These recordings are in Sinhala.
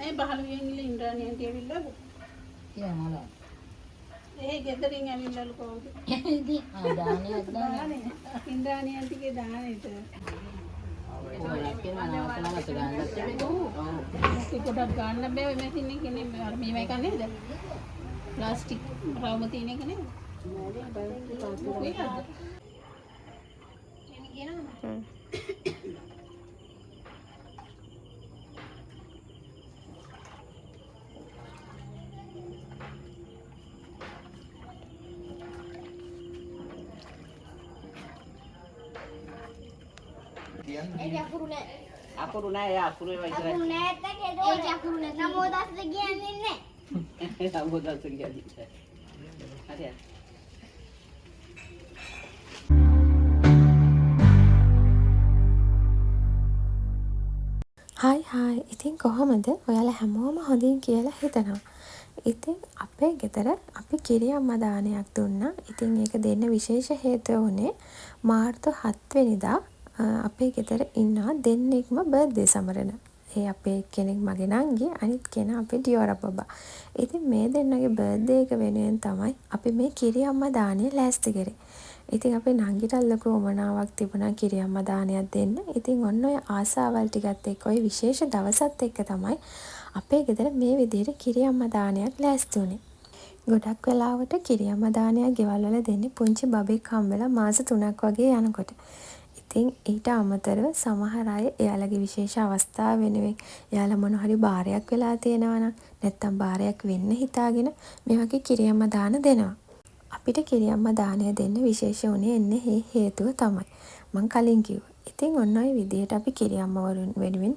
මේ 15 වෙනි ඉන්ද්‍රාණියන්ට ඇවිල්ලා කියලා මොනවා ඒ ගෙදරින් ඇවිල්ලාලු කවුද ඉතින් දානියක් දාන්නේ ඉන්ද්‍රාණියන්ටගේ දානෙට කොහොමද කියලා නාසනමත ගන්නත් ඒක පොඩක් ගන්න බෑ මේ තින්නේ කෙනෙක් මේව එක නේද ප්ලාස්ටික් රවුම තියෙන එක නේද අකුරු නෑ අකුරු ඒවා ඉතරයි අකුරු නැත්නම් ඒක අකුරු නැත්නම් නමෝදස්ස කියන්නේ නැහැ නමෝදස්ස කියන්නේ හරියට හායි ඉතින් කොහොමද ඔයාලා හැමෝම හොඳින් කියලා හිතනවා. ඉතින් අපේ ගෙදර අපි කිරි අම්මා දානයක් දුන්නා. ඉතින් ඒක දෙන්න විශේෂ හේතුව උනේ මාර්තු 7 වෙනිදා අපේ ගෙදර ඉන්නා දෙන්නෙක්ම බර්ත්ඩේ සමරන. ඒ අපේ කෙනෙක් මගේ නංගි අනිත් කෙනා අපේ ඩියෝරා බබා. ඉතින් මේ දෙන්නගේ බර්ත්ඩේ එක වෙනුවෙන් තමයි අපි මේ කිරි අම්මා දානේ ලෑස්ති කරේ. ඉතින් අපේ නංගිට ලොකු උමනාවක් තිබුණා කිරි අම්මා දානයක් දෙන්න. ඉතින් ඔන්න ඔය ආසාවල් ටිකත් එක්ක ඔය විශේෂ දවසත් එක්ක තමයි අපේ ගෙදර මේ විදිහට කිරි අම්මා දානයක් ලෑස්ති වුණේ. ගොඩක් වෙලාවට කිරි අම්මා දානයක් ගෙවල් වල දෙන්නේ පුංචි බබෙක් හම්බෙලා මාස 3ක් වගේ යනකොට. ඉතින් ඊට අමතරව සමහර අය එයාලගේ විශේෂ අවස්ථා වෙනුවෙන් එයාලා මොන හරි බාරයක් වෙලා තියෙනවා නම් නැත්තම් බාරයක් වෙන්න හිතාගෙන මේ වගේ කිරි අම්මා දාන දෙනවා. අපිට කිරි අම්මා දානය දෙන්න විශේෂ වුණේ එන්නේ මේ හේතුව තමයි. මං කලින් කිව්වා. ඉතින් ඔන්න ඔය විදිහට අපි කිරි අම්මා වෙනුවෙන්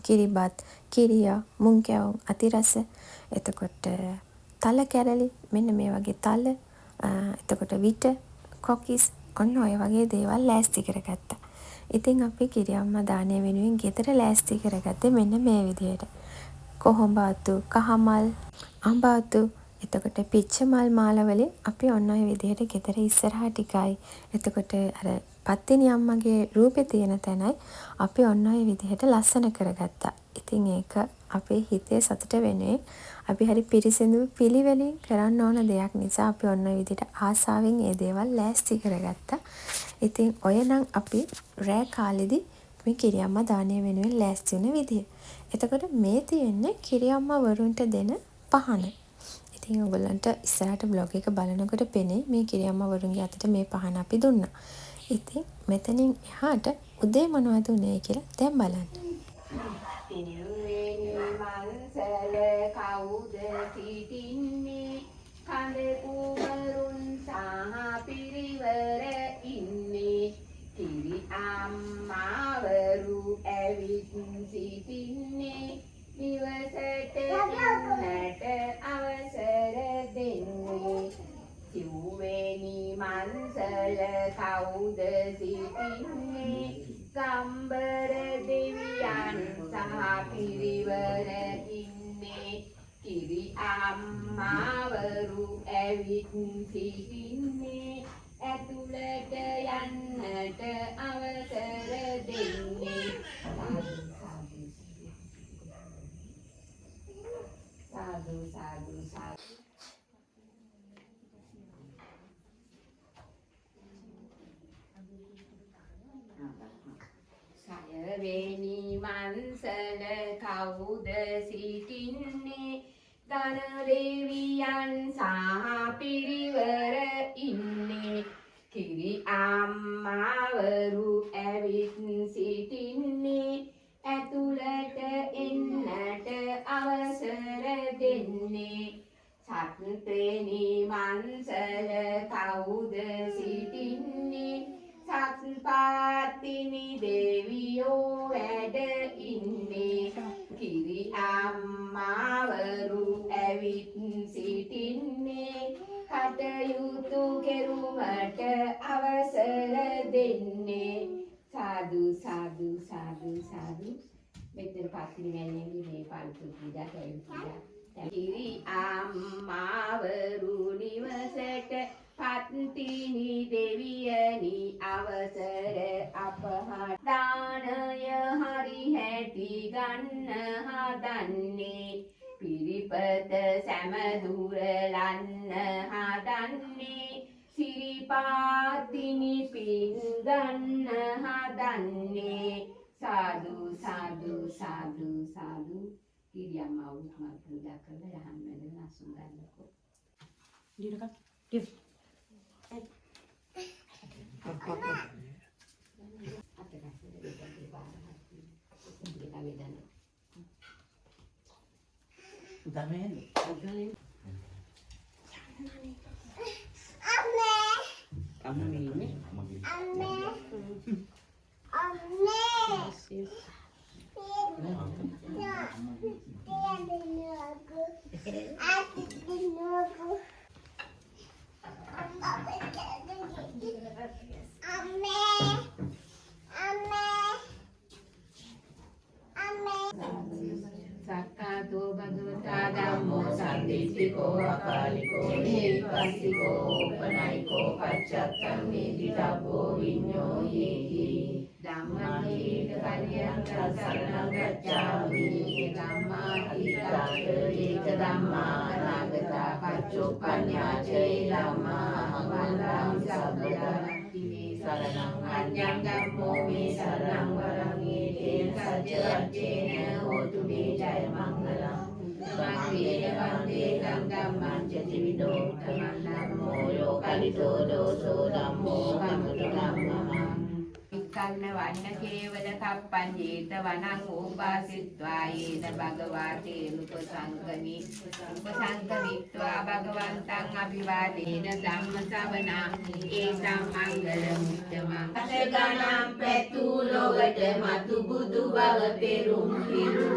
කිරිබත්, කිරියා, මුං කැවුම්, අතිරස, එතකොට තල කැරලි, මෙන්න මේ වගේ තල, එතකොට විට, කොකිස් ඔන්න ඔය වගේ දේවල් ලෑස්ති කරගත්තා. ඉතින් අපි කිරි අම්මා දානය වෙනුවෙන් ගෙදර ලෑස්ති කරගත්තේ මෙන්න මේ විදිහට. කොහොඹාතු, කහමල්, අඹාතු, එතකොට පිච්ච මල් මාලවලින් අපි ඔන්න ඔය විදිහට ගෙදර ඉස්සරහා ටිකයි. එතකොට අර පත්තිනි අම්මගේ රූපේ තියෙන තැනයි අපි ඔන්න ඔය විදිහට ලස්සන කරගත්තා. ඉතින් ඒක අපේ හිතේ සතුට වෙන්නේ අපි හරි පිරිසිදු පිළිවෙලින් කරන්න ඕන දෙයක් නිසා අපි ඔන්න ඔය විදිහට ආසාවෙන් මේ දේවල් ලෑස්ති කරගත්තා. ඉතින් ඔය නම් අපි රෑ කාලෙදි මේ කිරි අම්මා දානය වෙනුවෙන් ලෑස්ති වෙන විදිය. එතකොට මේ තියෙන්නේ කිරි අම්මා වරුන්ට දෙන පහන. ඉතින් ඔයගොල්ලන්ට ඉස්සරහට බ්ලොග් එක බලනකොට පෙනේ මේ කිරි අම්මා වරුන්ගේ අතට මේ පහන අපි දුන්නා. ඉතින් මෙතනින් එහාට උදේ මොනවද උනේ කියලා දැන් බලන්න. මන්සල කවුද සිටින්නේ කඳ කුමරුන් සහ පිරිවර ඉන්නේ කිරි අම්මාවරු ඇවිත් සිටින්නේ නිවසට එන්නට අවසර දෙන්නේ සිව්වෙනි මන්සල කවුද සිටින්නේ ගම්බර දෙවියන් සහ පිරිවර ඉන්නේ කිරි අම්මාවරු ඇවිත් සිටින්නේ ඇතුළට යන්නට අවසර දෙන්නේ සාදු සාදු සාදු සයවෙනි මන්සල කවුද සිටින්නේ ධන දෙවියන් සහ පිරිවර ඉන්නේ කිරි අම්මාවරු ඇවිත් සිටින්නේ ඇතුළට එන්නට අවසර දෙන්නේ සත්වෙනි මන්සල කවුද සිටින්නේ සත්පාතිනි දෙවියෝ වැඩ ඉන්නේ කිරි අම්මාවරු ඇවිත් සිටින්නේ කටයුතු කෙරුමට අවසර දෙන්නේ සාදු සාදු සාදු සාදු මෙතන පාතිනි මෑණියන්ගේ මේ පාන්තු පූජා කරලා කිරි අම්මාවරු නිවසට පත්තිනි දෙවියනි අවසර අපහා දානය හරි හැටි ගන්න හදන්නේ සිරිපත සැමදුරලන්න හදන්නේ සිරිපාතිනි පින් ගන්න හදන්නේ සාදු සාදු සාදු සාදු කිරියම්මා උතුමා පූජා කරලා යහන් වැඳලා අසුන් ගන්නකො Sakato bhagavata dhammo sanditthiko akaliko nirvipassiko panayiko paccattam nidittabbo vinyōyeti dhammamita kalyanta saranam gacchāmi dhammātita eka dhamma anagata paccuppanyaca dhamma vandam sabbada saranam anyam dhammo me saranam varam eten sajjacena hotu me jaya mangalam Vande vande dhammam jativido dhammam yo kalito doso dhammo kamutu dhammam Ikkalna vanna kevala kappan jeta vanang upasitva yena bhagavate upasankamittva bhagavantang abhivadena dhamma savanam esam mangalam uttamam Ataganam petu logata matu budu bhava perum piru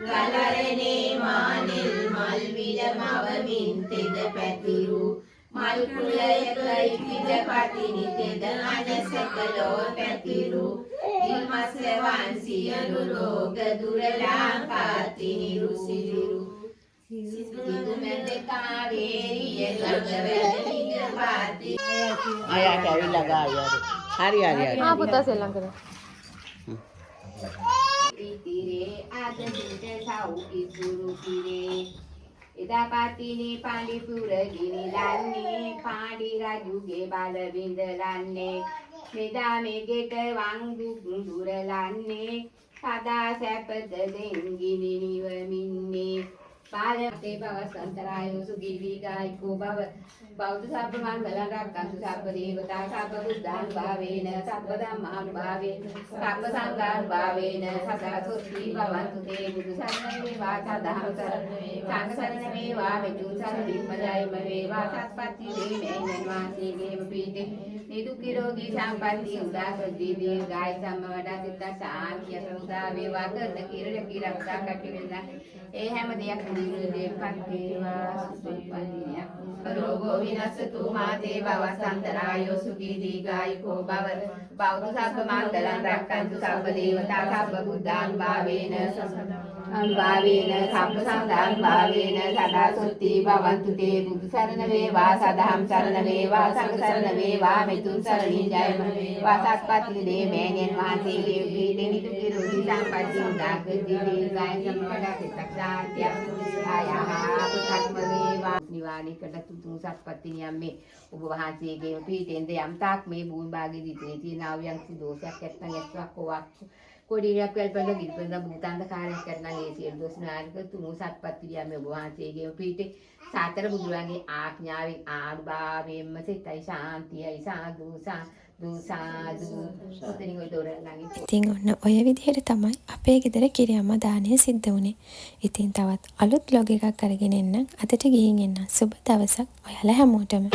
Galarane manil malvidamavamin teda petiru Malpulayaka ipida patini teda anasakalo petiru Ilmasevan siyanu loga duralang patini rusiru Situ mendekaveri yagaveriga pati Ayat ඇවිල්ලා ගායි හරි හරි හරි පුතා සෙල්ලම් කරනවා Tire adente sauki suru kire Ida patini pali pura gini lanne Padi rajuge bala vindalanne Meda megeta wangu dura lanne Sada sapata dengini niva minne Bala te bava santarayo sugiri gaiko bava Bauta sabba mangala rakkantu sabba devata sabba buddhan bhavena sabba dhamman bhavena sabba sanghan bhavena sada sutti bhavantu te buddhu sarane va sadham sarane sangha sarane va metu sarane madayama veva satpatti demen vasi geva pite niduki rogi sampatti udasati dirghai sammavada sitta shantiya samuda veva karna kirana kirakta kativena e හැම දෙයක් නිරෝධයටපත් වේවා සුපපන්නියක් රෝගෝ විනස්සතු මාතේ භවසන්තරායෝ සුඛී දීඝායුකෝ භව බෞද්ධ සබ්බ මංගලං රක්ඛන්තු සබ්බ දේවතා සබ්බ බුද්ධාන් භාවේන භාවේන සබ්බ සංඝාන් භාවේන සදා සුත්ති භවන්තු තේ බුදු සරණ වේවා සදහම් සරණ වේවා සංඝ සරණ වේවා මෙතුන් සරණින් ජයම වේවා සත්පත්ති දේ මෑණියන් වහන්සේගේ පීඨේ නිදුක් නිරෝගී සම්පatti උදාකර දීර්ඝායු සම්පදා සිතක් නිවාණයකට තුතුන් සත්පත්තිනියම් මේ ඔබ වහන්සේගේම පීඨෙන්ද යම් තාක් මේ භූමි භාගයේ දිතේ තියෙන ආව්‍යංශ දෝෂයක් නැත්නම් ඇස්වක් කොවක් කොඩියක් වැල්පල ගිල්පෙන්ද භූතාන්තකාරයක් කරනවා ඒ සියලු දෝෂ නායක තුතුන් සත්පත්තිනියම් මේ ඔබ වහන්සේගේම පීඨේ සාතර බුදුරන්ගේ ආඥාවෙන් ආනුභාවයෙන්ම සිතයි ශාන්තියයි සාදු සාදු සාදු ඔතනින් ඔය දොරණන්ගේ ඉතින් ඔන්න ඔය විදිහට තමයි අපේ ගෙදර කිරියම්මා දානය සිද්ධ වුණේ. ඉතින් තවත් අලුත් vlog එකක් අරගෙන එන්න අදට ගිහින් එන්න. සුබ දවසක් ඔයාලා හැමෝටම.